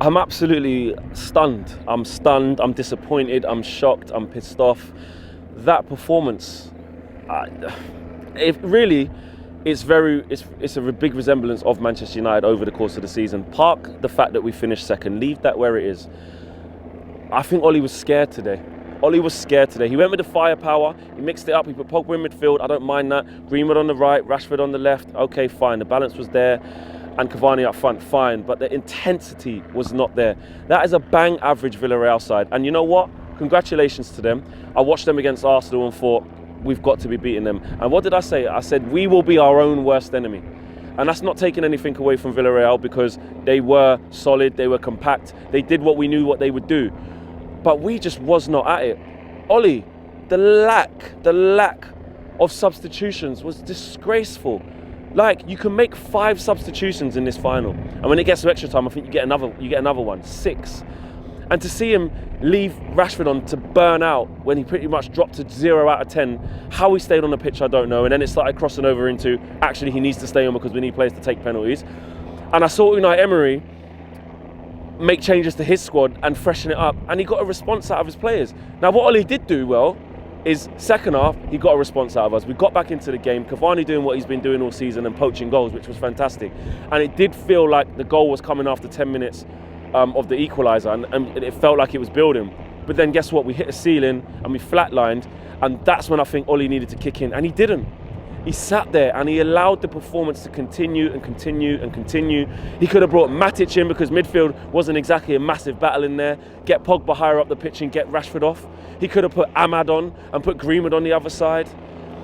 I'm absolutely stunned. I'm stunned, I'm disappointed, I'm shocked, I'm pissed off. That performance, it's a big resemblance of Manchester United over the course of the season. Park the fact that we finished second, leave that where it is. I think Ollie was scared today. He went with the firepower, he mixed it up, he put Pogba in midfield, I don't mind that. Greenwood on the right, Rashford on the left, okay, fine, the balance was there. And Cavani up front, fine, but the intensity was not there. That is a bang average Villarreal side. And you know what? Congratulations to them. I watched them against Arsenal and thought, we've got to be beating them. And what did I say? I said, we will be our own worst enemy. And that's not taking anything away from Villarreal because they were solid, they were compact, they did what we knew what they would do. But we just was not at it. Ollie, the lack of substitutions was disgraceful. Like, you can make 5 substitutions in this final, and when it gets to extra time, I think you get another one, 6. And to see him leave Rashford on to burn out when he pretty much dropped to 0 out of 10, how he stayed on the pitch, I don't know. And then it started crossing over into, actually, he needs to stay on because we need players to take penalties. And I saw Unai Emery make changes to his squad and freshen it up, and he got a response out of his players. Now, what Ollie did do well is second half, he got a response out of us. We got back into the game. Cavani doing what he's been doing all season and poaching goals, which was fantastic. And it did feel like the goal was coming after 10 minutes of the equaliser, and it felt like it was building. But then guess what? We hit a ceiling and we flatlined, and that's when I think Ollie needed to kick in, and he didn't. He sat there and he allowed the performance to continue and continue and continue. He could have brought Matic in because midfield wasn't exactly a massive battle in there. Get Pogba higher up the pitch and get Rashford off. He could have put Ahmad on and put Greenwood on the other side.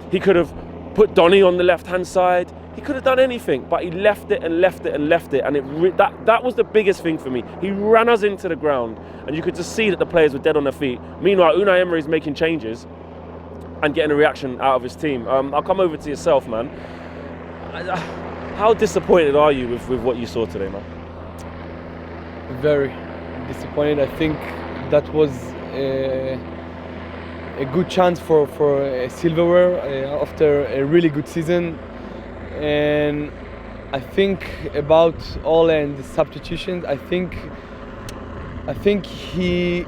He could have put Donny on the left-hand side. He could have done anything, but he left it and left it and left it. And that was the biggest thing for me. He ran us into the ground, and you could just see that the players were dead on their feet. Meanwhile, Unai Emery is making changes and getting a reaction out of his team. I'll come over to yourself, man. How disappointed are you with what you saw today, man? Very disappointed. I think that was a good chance for silverware after a really good season. And I think about Ole and the substitutions, I think he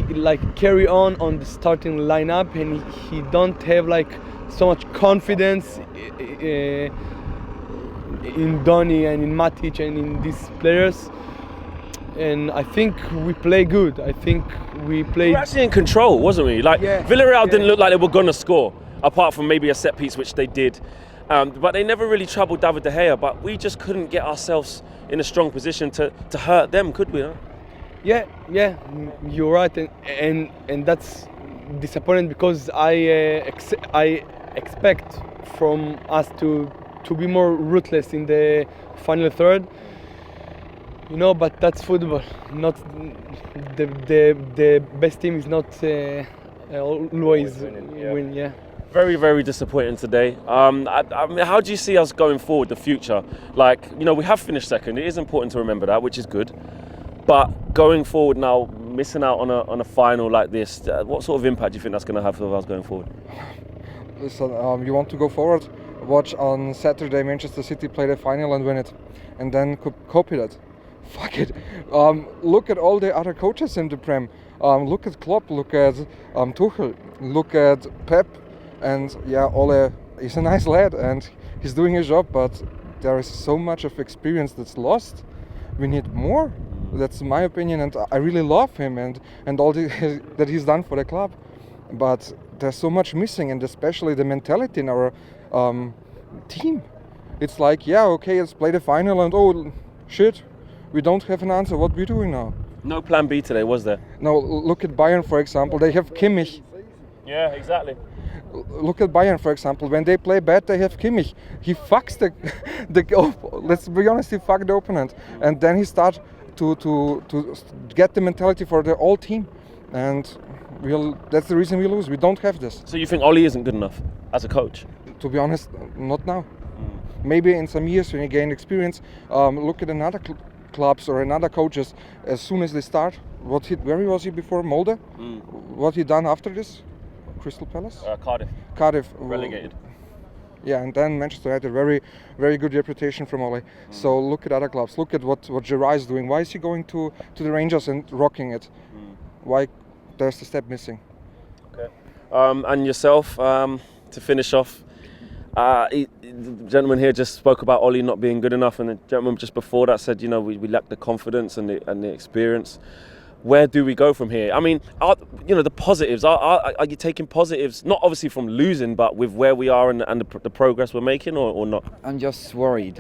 like carry on the starting lineup, and he don't have like so much confidence in Donny and in Matic and in these players. And I think we play good. I think we played. We were actually in control, wasn't we? Like, yeah, Villarreal didn't look like they were gonna score, apart from maybe a set piece, which they did. But they never really troubled David De Gea. But we just couldn't get ourselves in a strong position to hurt them, could we? Huh? Yeah, you're right, and that's disappointing because I expect from us to be more ruthless in the final third. You know, but that's football. Not the best team is not always win. Yeah. Very, very disappointing today. I mean, how do you see us going forward, the future? Like, you know, we have finished second. It is important to remember that, which is good. But going forward now, missing out on a final like this, what sort of impact do you think that's going to have for us going forward? Listen, you want to go forward? Watch on Saturday Manchester City play the final and win it, and then copy that. Fuck it. Look at all the other coaches in the Prem. Look at Klopp. Look at Tuchel. Look at Pep. And yeah, Ole is a nice lad and he's doing his job, but there is so much of experience that's lost. We need more. That's my opinion, and I really love him and all that he's done for the club. But there's so much missing, and especially the mentality in our team. It's like, yeah, okay, let's play the final, and oh shit, we don't have an answer. What are we doing now? No plan B today, was there? No, look at Bayern, for example. They have Kimmich. Yeah, exactly. Look at Bayern, for example. When they play bad, they have Kimmich. He fucks let's be honest, he fucked the opponent, and then he starts to get the mentality for the whole team, and that's the reason we lose. We don't have this. So you think Ollie isn't good enough as a coach? To be honest, not now. Maybe in some years when you gain experience. Look at another clubs or another coaches. As soon as they start, where was he before? Molde? What he done after this? Crystal Palace? Cardiff. Cardiff. Relegated. Yeah, and then Manchester United, very good reputation from Ole. So look at other clubs. Look at what Gerrard is doing. Why is he going to the Rangers and rocking it? Why there's the step missing? Okay. And yourself, to finish off, the gentleman here just spoke about Ole not being good enough, and the gentleman just before that said, we lack the confidence and the experience. Where do we go from here? I mean, the positives. Are you taking positives, not obviously from losing, but with where we are and the progress we're making, or not? I'm just worried,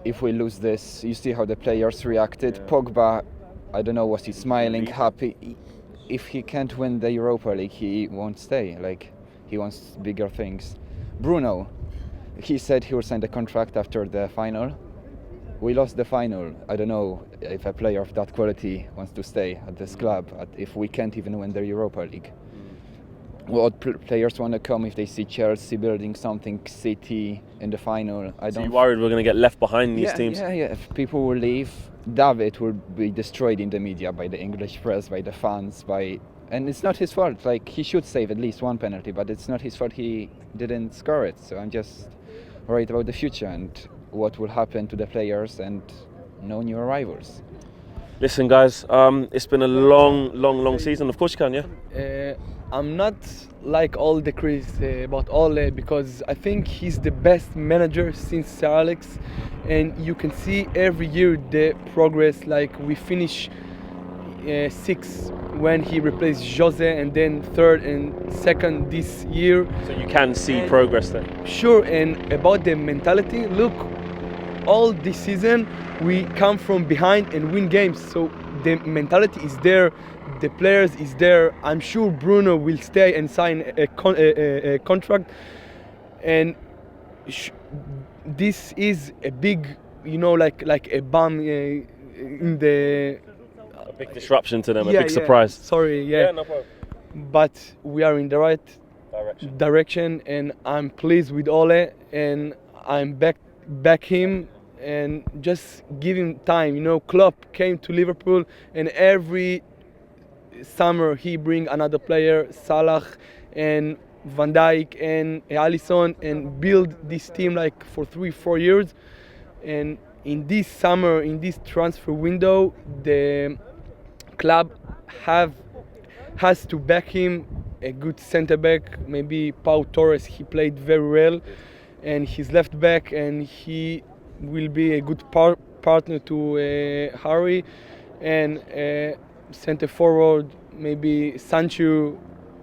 if we lose this, you see how the players reacted. Yeah. Pogba, I don't know, was he smiling, happy? If he can't win the Europa League, he won't stay. He wants bigger things. Bruno, he said he will sign the contract after the final. We lost the final. I don't know if a player of that quality wants to stay at this club, if we can't even win the Europa League. What players want to come if they see Chelsea building something, City in the final? So you're worried we're going to get left behind these teams? Yeah. If people will leave, David will be destroyed in the media by the English press, by the fans, and it's not his fault. He should save at least one penalty, but it's not his fault he didn't score it. So I'm just worried about the future and what will happen to the players and no new arrivals. Listen, guys, it's been a long season. Of course you can, yeah? I'm not like all the critics about Ole, because I think he's the best manager since Sir Alex, and you can see every year the progress. We finish sixth when he replaced Jose, and then third and second this year. So you can see progress there? Sure, and about the mentality, look, all this season we come from behind and win games, so the mentality is there, the players is there. I'm sure Bruno will stay and sign a contract, and this is a big, like a bomb in the... A big disruption to them, a big surprise. Sorry, Yeah, no problem. But we are in the right direction, and I'm pleased with Ole, and I'm back him, and just give him time. Klopp came to Liverpool, and every summer he bring another player, Salah and Van Dijk and Alisson, and build this team for 3-4 years. And in this summer, in this transfer window, the club has to back him a good centre back. Maybe Pau Torres, he played very well, and he's left back, and he will be a good partner to Harry, and centre forward maybe Sancho,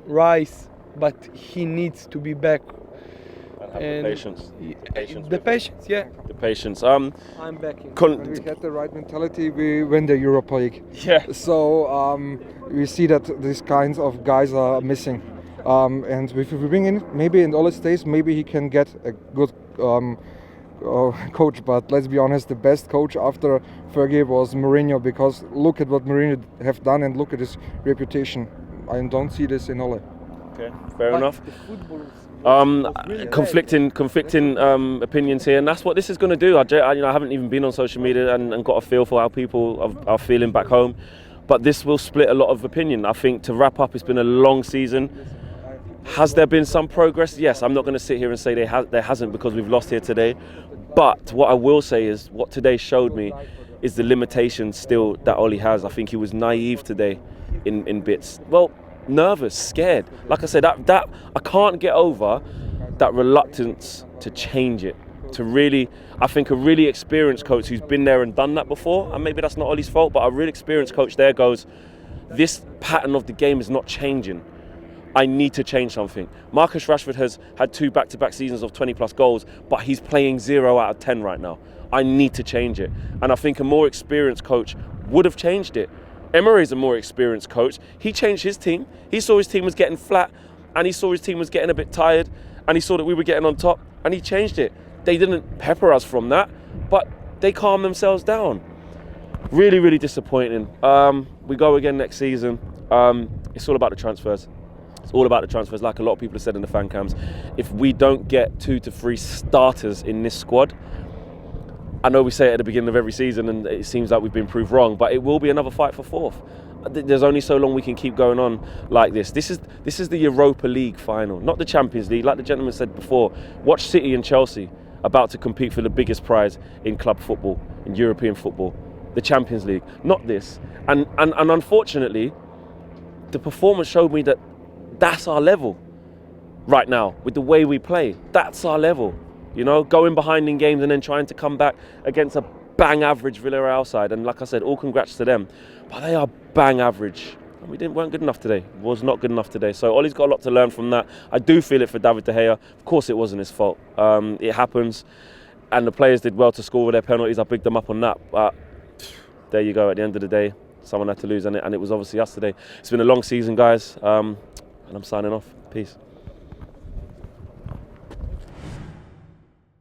Rice, but he needs to be back. And the patience. The patience, yeah. The patience. I'm backing. When we get the right mentality, we win the Europa League. Yeah. So we see that these kinds of guys are missing. And if we bring in, maybe in Ole's days, maybe he can get a good coach. But let's be honest, the best coach after Fergie was Mourinho, because look at what Mourinho have done and look at his reputation. I don't see this in Ole. Okay, fair enough. Conflicting opinions here, and that's what this is going to do. I haven't even been on social media and got a feel for how people are feeling back home, but this will split a lot of opinion. I think, to wrap up, it's been a long season. Has there been some progress? Yes, I'm not going to sit here and say there hasn't, because we've lost here today. But what I will say is, what today showed me is the limitations still that Ole has. I think he was naive today in bits. Well, nervous, scared. Like I said, that I can't get over that reluctance to change it. I think a really experienced coach who's been there and done that before, and maybe that's not Ole's fault, but a really experienced coach there goes, this pattern of the game is not changing. I need to change something. Marcus Rashford has had 2 back-to-back seasons of 20+ goals, but he's playing 0 out of 10 right now. I need to change it. And I think a more experienced coach would have changed it. Emery's a more experienced coach. He changed his team. He saw his team was getting flat, and he saw his team was getting a bit tired, and he saw that we were getting on top, and he changed it. They didn't pepper us from that, but they calmed themselves down. Really, really disappointing. We go again next season. It's all about the transfers. It's all about the transfers, like a lot of people have said in the fan cams. If we don't get 2 to 3 starters in this squad, I know we say it at the beginning of every season and it seems like we've been proved wrong, but it will be another fight for fourth. There's only so long we can keep going on like this. This is the Europa League final, not the Champions League. Like the gentleman said before, watch City and Chelsea about to compete for the biggest prize in club football, in European football, the Champions League, not this. And unfortunately, the performance showed me that that's our level right now with the way we play. That's our level, you know, going behind in games and then trying to come back against a bang average VIllarreal side. And like I said, all congrats to them, but they are bang average. And we weren't good enough today. Was not good enough today. So Ollie's got a lot to learn from that. I do feel it for David De Gea. Of course, it wasn't his fault. It happens, and the players did well to score with their penalties. I bigged them up on that. But there you go. At the end of the day, someone had to lose, and it was obviously us today. It's been a long season, guys, and I'm signing off. Peace.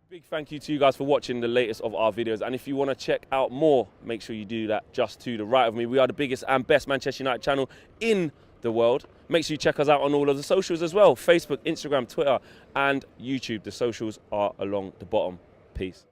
Big thank you to you guys for watching the latest of our videos, and if you want to check out more, make sure you do that just to the right of me. We are the biggest and best Manchester United channel in the world. Make sure you check us out on all of the socials as well: Facebook, Instagram, Twitter and YouTube. The socials are along the bottom. Peace.